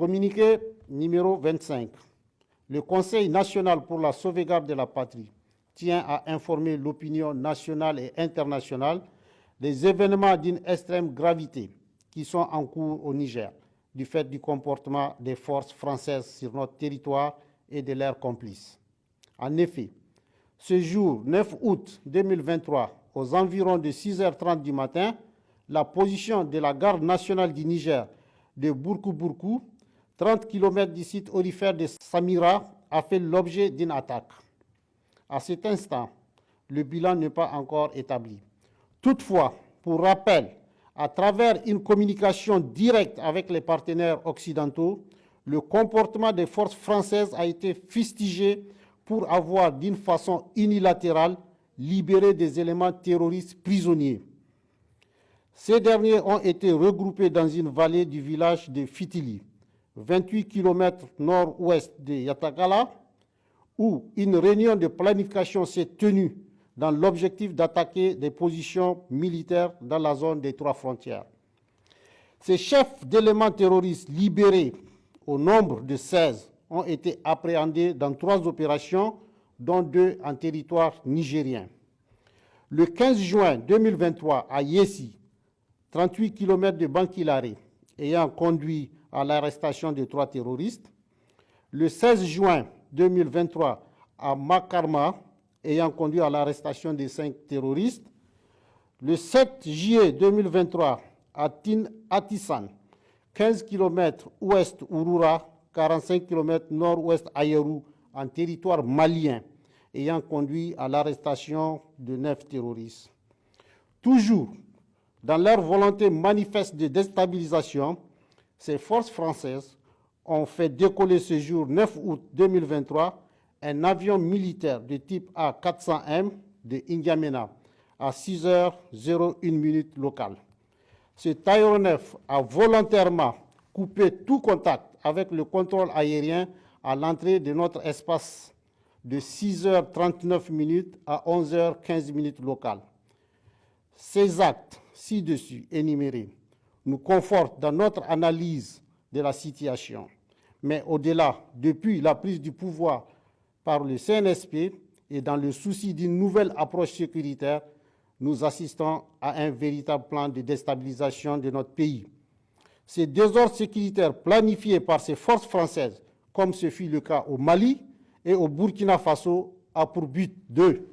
Communiqué numéro 25. Le Conseil national pour la sauvegarde de la patrie tient à informer l'opinion nationale et internationale des événements d'une extrême gravité qui sont en cours au Niger, du fait du comportement des forces françaises sur notre territoire et de leurs complices. En effet, ce jour 9 août 2023, aux environs de 6h30 du matin, la position de la garde nationale du Niger de Bourkou-Bourkou, 30 km du site aurifère de Samira, a fait l'objet d'une attaque. À cet instant, le bilan n'est pas encore établi. Toutefois, pour rappel, à travers une communication directe avec les partenaires occidentaux, le comportement des forces françaises a été fustigé pour avoir, d'une façon unilatérale, libéré des éléments terroristes prisonniers. Ces derniers ont été regroupés dans une vallée du village de Fitili, 28 km nord-ouest de Yatagala, où une réunion de planification s'est tenue dans l'objectif d'attaquer des positions militaires dans la zone des 3 frontières. Ces chefs d'éléments terroristes libérés, au nombre de 16, ont été appréhendés dans 3 opérations, dont 2 en territoire nigérien. Le 15 juin 2023, à Yessi, 38 km de Bankilare, ayant conduit à l'arrestation de 3 terroristes. Le 16 juin 2023, à Makarma, ayant conduit à l'arrestation de 5 terroristes. Le 7 juillet 2023, à Atissan, 15 km ouest Ouroura, 45 km nord-ouest Ayerou, en territoire malien, ayant conduit à l'arrestation de 9 terroristes. Toujours dans leur volonté manifeste de déstabilisation, ces forces françaises ont fait décoller ce jour 9 août 2023 un avion militaire de type A400M de N'Djamena à 6h01 locale. Cet aéronef a volontairement coupé tout contact avec le contrôle aérien à l'entrée de notre espace de 6h39 à 11h15 locale. Ces actes ci-dessus énumérés nous confortent dans notre analyse de la situation. Mais au-delà, depuis la prise du pouvoir par le CNSP et dans le souci d'une nouvelle approche sécuritaire, nous assistons à un véritable plan de déstabilisation de notre pays. Ces désordres sécuritaires planifiés par ces forces françaises, comme ce fut le cas au Mali et au Burkina Faso, a pour but de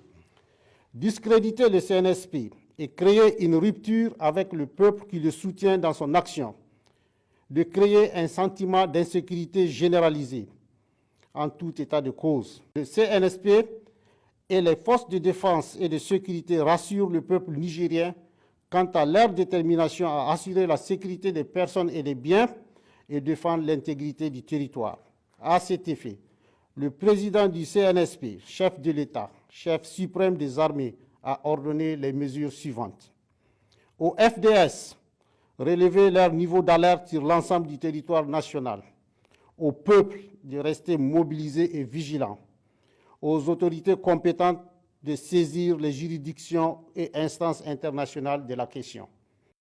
discréditer le CNSP et créer une rupture avec le peuple qui le soutient dans son action, de créer un sentiment d'insécurité généralisé en tout état de cause. Le CNSP et les forces de défense et de sécurité rassurent le peuple nigérien quant à leur détermination à assurer la sécurité des personnes et des biens et défendre l'intégrité du territoire. À cet effet, le président du CNSP, chef de l'État, chef suprême des armées, a ordonné les mesures suivantes. Au FDS, relever leur niveau d'alerte sur l'ensemble du territoire national. Au peuple de rester mobilisé et vigilant. Aux autorités compétentes de saisir les juridictions et instances internationales de la question.